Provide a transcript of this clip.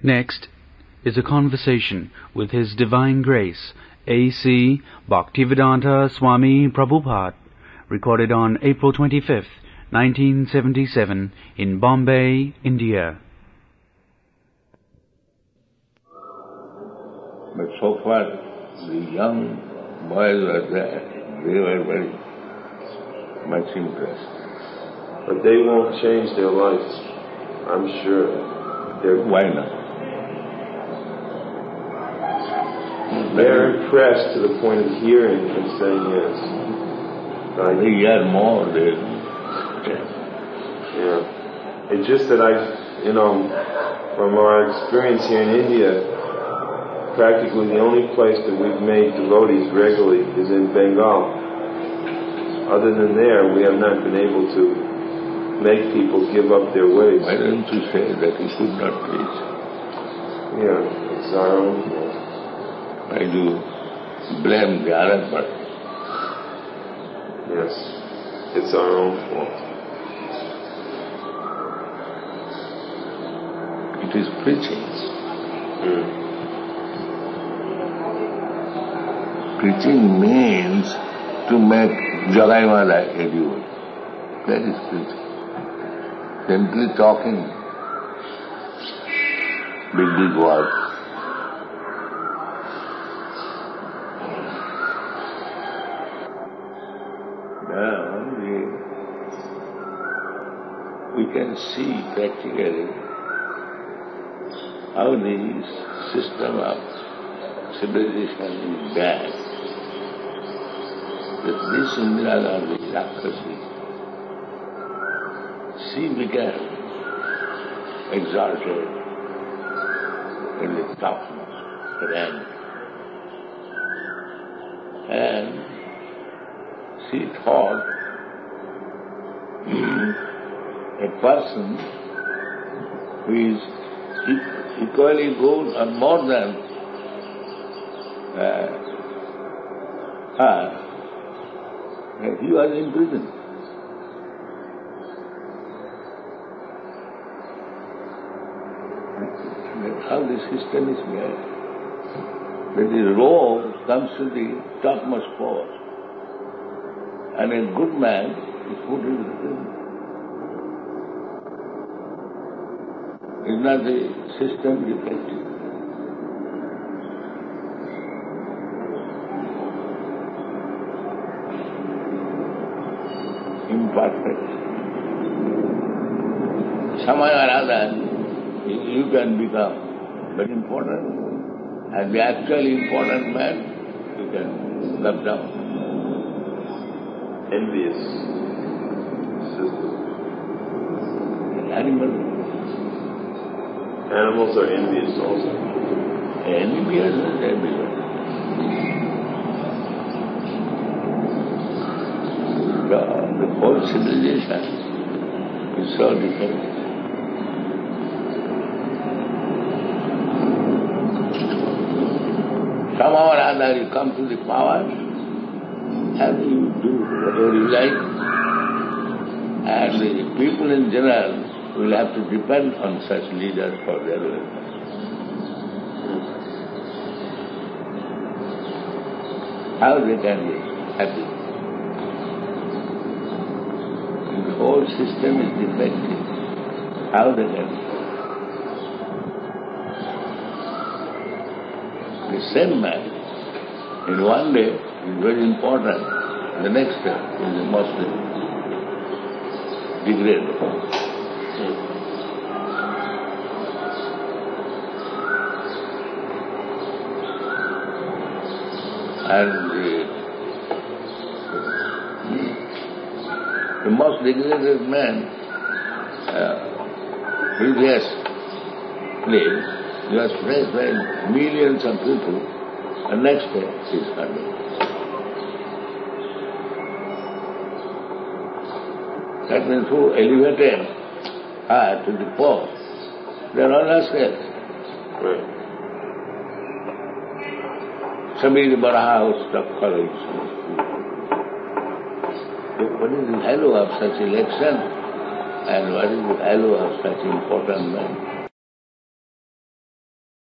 Next is a conversation with His Divine Grace, A.C. Bhaktivedanta Swami Prabhupada, recorded on April 25th, 1977, in Bombay, India. But so far, the young boys were there. They were very much impressed. But they won't change their lives, I'm sure. Why not? They're impressed to the point of hearing and saying yes. They hear more. Yeah. It's just that from our experience here in India, practically the only place that we've made devotees regularly is in Bengal. Other than there, we have not been able to make people give up their ways. Why don't you say that you should not preach? Yeah, it's our own fault. Why do you blame the other part? Yes, it's our own fault. It is preaching. Preaching means to make Jagaimala a devotee. That is preaching. Simply talking big words. Now we can see practically how the system of civilization is bad. That this Indira Gandhi Rakshasi, she became exalted in the topmost rank. And she thought a person who is equally good or more than her, he was in prison. That's how the system is made. That the rogue comes to the topmost post, and a good man is put in prison. Is not the system defective? Imperfect. Somehow or other, you can become very important, and the actually important man, you can come down. Envious system. Animals are envious also. Envious is everywhere. The whole civilization is so different. Somehow or other you come to the power and you do whatever you like, and the people in general will have to depend on such leaders for their welfare. How they can be happy? The whole system is defective. How they can be? The same man, in one day, is very important. The next day is the most degraded. And the most degraded man, previous place, he was praised by millions of people, and next day he is hungry. That means who elevated her to the poor, they are all ourselves. Right. Somebody bought a house of college. What is the value of such election, and what is the value of such important man?